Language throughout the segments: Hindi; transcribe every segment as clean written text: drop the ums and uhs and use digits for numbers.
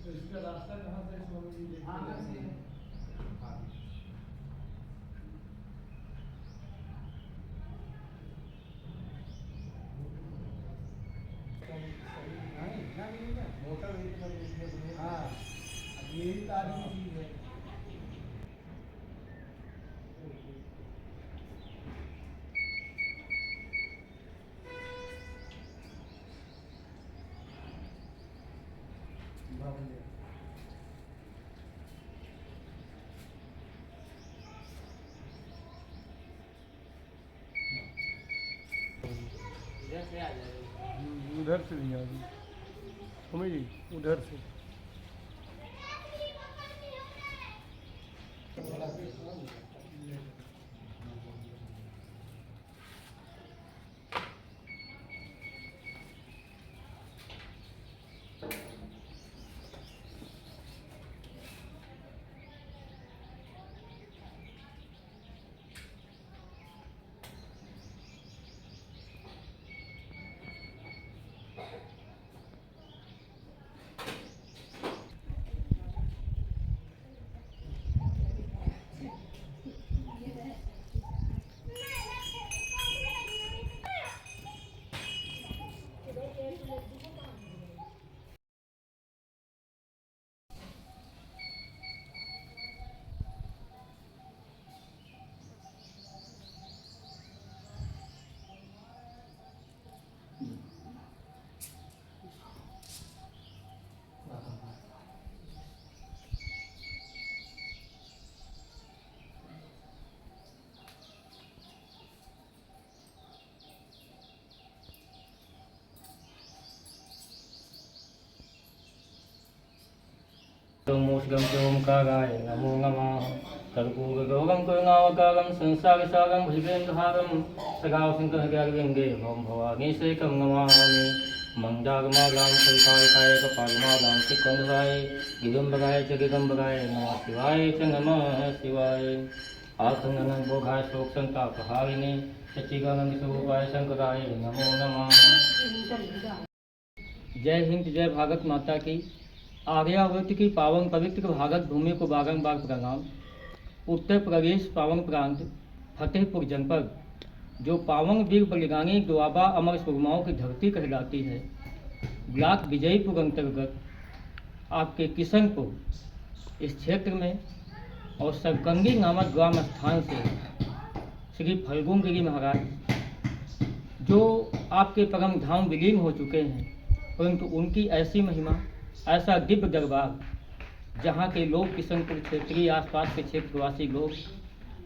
तो इसका रास्ता कहाँ से स्वामी जी देखते हैं? मोटर हाँ, यही तारीख चीज है। उधर से नहीं आ रही स्वामी जी, उधर से। मोषगं ओंकाराय नमो नमः। कर्पूरगौरं करुणावतारं संसारसारं भुजगेन्द्रहारं सदा शङ्करगर्विन्दे भवं भवानीशेखं नमामि। मन्दारमालां सवितारिकाय कपालमालां चित्कन्धराय गिगम्बराय च गिगम्बराय नमः शिवाय च नमः शिवाय। आसननं भोगाय शोकसन्तापहारिणे सच्चिदानन्दस्वरूपाय शंकराय नमो नमः। जय हिंद, जय भारत माता की। आर्यावर्त की पावन पवित्र भारत भूमि को बारंबार प्रणाम। उत्तर प्रदेश पावन प्रांत फतेहपुर जनपद, जो पावन वीर बलिदानी द्वाबा अमर सुरमाओं की धरती कहलाती है, ब्लॉक विजयपुर अंतर्गत आपके किशनपुर इस क्षेत्र में और सरकंदी नामक ग्राम स्थान से श्री फल्गुन गिरी महाराज, जो आपके परम धाम विलीन हो चुके हैं, परंतु उनकी ऐसी महिमा, ऐसा दिव्य दरबार, जहाँ के लोग किशनपुर क्षेत्रीय आसपास के क्षेत्रवासी लोग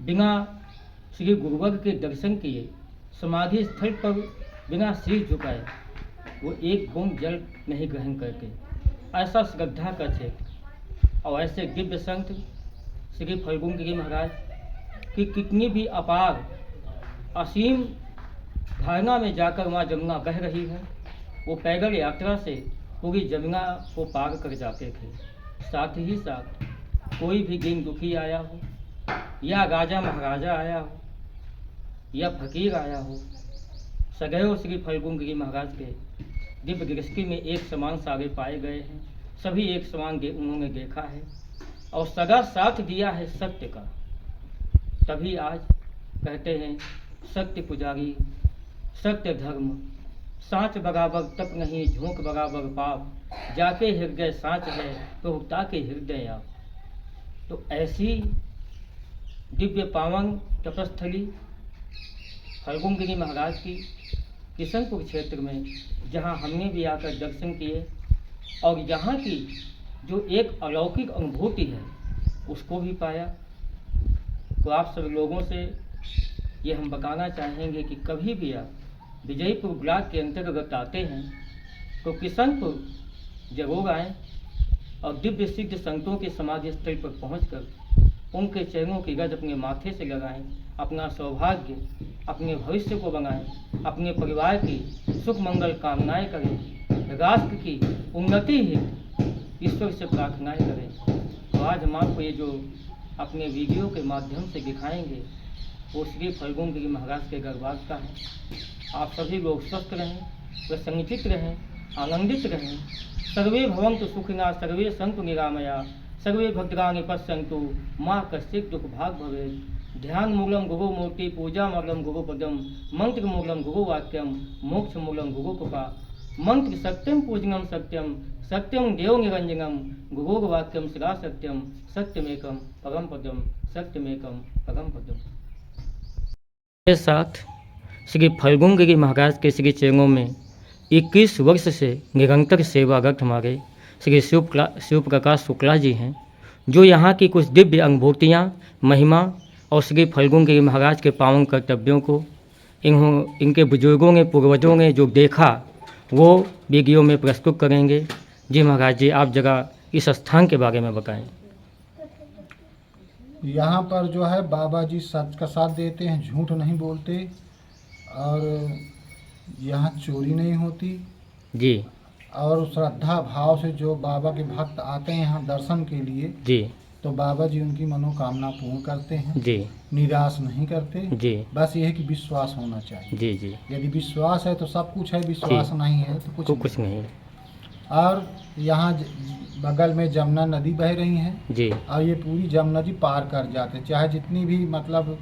बिना श्री गुरुवर के दर्शन किए, समाधि स्थल पर बिना सिर झुकाए वो एक बूंद जल नहीं ग्रहण करते। ऐसा श्रद्धा का क्षेत्र और ऐसे दिव्य संत श्री फल्गुन गिरी महाराज की कितनी भी अपार असीम धारणा में जाकर वहाँ जमुना बह रही है, वो पैदल यात्रा से पूरी जमुना को पार कर जाते थे। साथ ही साथ कोई भी दीन दुखी आया हो, या राजा महाराजा आया हो, या फकीर आया हो, सदैव श्री फल्गुन गिरी महाराज के दिव्य दृष्टि में एक समान सारे पाए गए हैं। सभी एक समान उन्होंने देखा है और सदा साथ दिया है सत्य का। तभी आज कहते हैं सत्य पुजारी, सत्य धर्म, साँच बराबर तप नहीं, झोंक बराबर पाप, जाके हृदय साँच है तो ताके हृदय आप। तो ऐसी दिव्य पावन तपस्थली फल्गुन गिरी महाराज की किशनपुर क्षेत्र में, जहाँ हमने भी आकर दर्शन किए और यहाँ की जो एक अलौकिक अनुभूति है उसको भी पाया। तो आप सब लोगों से ये हम बताना चाहेंगे कि कभी भी आप विजयपुर ब्लॉक के अंतर्गत आते हैं तो किशनपुर जरूर आएँ और दिव्य सिद्ध संतों के समाधि स्थल पर पहुंचकर उनके चरणों की गज अपने माथे से लगाएं, अपना सौभाग्य, अपने भविष्य को बनाएं, अपने परिवार की सुख मंगल कामनाएं करें, राष्ट्र की उन्नति ही ईश्वर से प्रार्थनाएं करें। तो आज हम आपको ये जो अपने वीडियो के माध्यम से दिखाएंगे वो श्री फल्गुन गिरी महाराज के दरबार का है। आप सभी लोग स्वस्थ रहें, प्रसन्नचित्त रहें, आनंदित रहें। सर्वे भवन्तु सुखिनः, सर्वे सन्तु निरामया, सर्वे भद्राणि पश्यन्तु मां कश्चित् दुःख भाग् भवेत्। ध्यान मूलम गुरु मूर्ति, पूजा मूलम गुरु पदम, मंत्र मूलम गुरु वाक्यम, मोक्ष मूलम गुरु कृपा। मंत्र सत्यम पूजनम सत्यम, सत्यम देव निरंजनम, गुरु वाक्यम सदा सत्यम, सत्यमेकम परम पदम, सत्यमेकम परम पदम। के साथ श्री फल्गुन गिरी महाराज के श्री चरणों में 21 वर्ष से निरंतर सेवारत हमारे श्री शिव प्रकाश शुक्ला जी हैं, जो यहाँ की कुछ दिव्य अनुभूतियाँ, महिमा और श्री फल्गुन गिरी महाराज के पावन कर्तव्यों को इनके बुजुर्गों ने, पूर्वजों ने जो देखा वो वीडियो में प्रस्तुत करेंगे। जी महाराज जी, आप जरा इस स्थान के बारे में बताएं। यहाँ पर जो है बाबा जी सच का साथ देते हैं, झूठ नहीं बोलते, और यहाँ चोरी नहीं होती जी। और श्रद्धा भाव से जो बाबा के भक्त आते हैं यहाँ दर्शन के लिए जी। तो बाबा जी उनकी मनोकामना पूर्ण करते हैं जी। निराश नहीं करते जी। बस ये है कि विश्वास होना चाहिए। जी जी। यदि विश्वास है तो सब कुछ है, विश्वास नहीं है तो कुछ नहीं। और यहाँ बगल में जमुना नदी बह रही है जी। और ये पूरी जमुना जी पार कर जाते, चाहे जितनी भी मतलब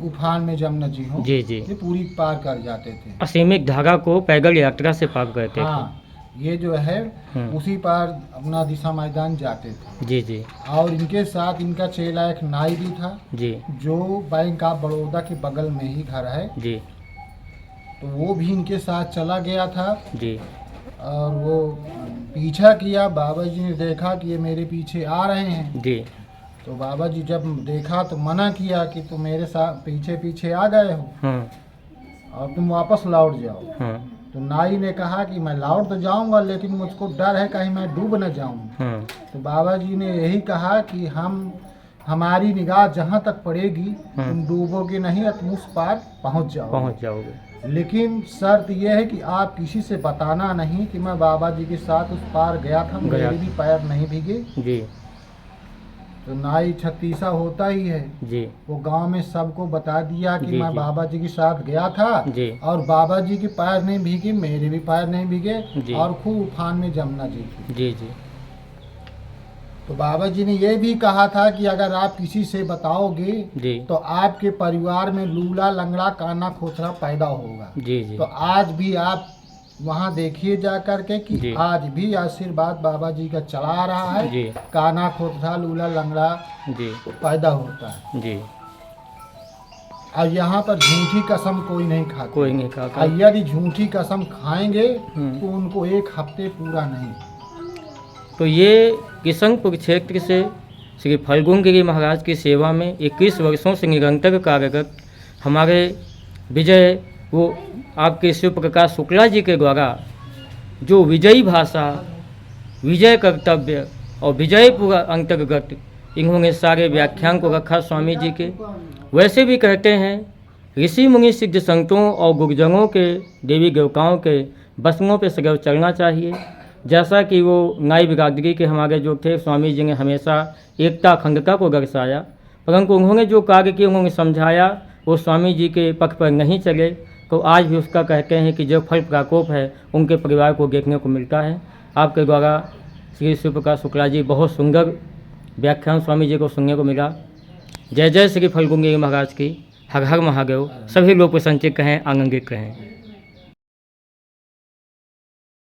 उफान में जमुना जी हो, जी जी, ये पूरी पार कर जाते थे। असीमित धारा को पैदल यात्रा से पार करते हाँ, ये जो है उसी पार अपना दिशा मैदान जाते थे। जी जी। और इनके साथ इनका चेला एक नाई भी था जी, जो बैंक ऑफ बड़ौदा के बगल में ही घर है जी। तो वो भी इनके साथ चला गया था जी। और वो पीछा किया। बाबा जी ने देखा कि ये मेरे पीछे आ रहे हैं जी। तो बाबा जी जब देखा तो मना किया कि तुम मेरे साथ पीछे पीछे आ गए हो और तुम वापस लौट जाओ। तो नाई ने कहा कि मैं लौट तो जाऊंगा लेकिन मुझको डर है कहीं मैं डूब न जाऊं। तो बाबा जी ने यही कहा कि हमारी निगाह जहां तक पड़ेगी तुम डूबोगे नहीं और तुम उस पार पहुंच जाओगे। लेकिन शर्त यह है कि आप किसी से बताना नहीं कि मैं बाबा जी के साथ उस पार गया था, मेरे भी पैर नहीं भीगे जी। तो नाई छत्तीसा होता ही है जी, वो गांव में सबको बता दिया कि मैं बाबा जी के साथ गया था जी। और बाबा जी के पैर नहीं भीगे, मेरे भी पैर नहीं भीगे और खूब उफान में जमुना जी थी जी जी। तो बाबा जी ने ये भी कहा था कि अगर आप किसी से बताओगे जी तो आपके परिवार में लूला लंगड़ा काना खोचरा पैदा होगा जी जी। तो आज भी आप वहाँ देखिए जा करके कि आज भी आशीर्वाद बाबा जी का चला रहा है जी। काना खोचरा लूला लंगड़ा जी पैदा होता है जी। और यहाँ पर झूठी कसम कोई नहीं खाता, कोई नहीं खाता। यदि झूठी कसम खाएंगे तो उनको एक हफ्ते पूरा नहीं। तो ये किशनपुर क्षेत्र से श्री फल्गुन गिरी महाराज की सेवा में 21 वर्षों से निरंतर कार्यरत हमारे विजय वो आपके शिव प्रकाश शुक्ला जी के द्वारा जो विजयी भाषा, विजय कर्तव्य और विजयपुर अंतर्गत इन्होंने सारे व्याख्यान को रखा स्वामी जी के। वैसे भी कहते हैं ऋषि मुनि सिद्ध संतों और गुरुजनों के, देवी देवताओं के बसनों पे सदैव चलना चाहिए। जैसा कि वो नाई बिरादरी के हमारे जो थे स्वामी जी ने हमेशा एकता अखंडता को दर्शाया, परंतु उन्होंने जो कार्य किया उन्होंने समझाया वो स्वामी जी के पक्ष पर नहीं चले। तो आज भी उसका कहते हैं कि जो फल प्रकोप है उनके परिवार को देखने को मिलता है। आपके द्वारा श्री शिव प्रकाश शुक्ला जी बहुत सुंदर व्याख्यान स्वामी जी को सुनने को मिला। जय जय श्री फल्गुन गिरी महाराज की। हर हर महादेव। सभी लोग प्रसन्नचित्त रहें, आनंदित रहें।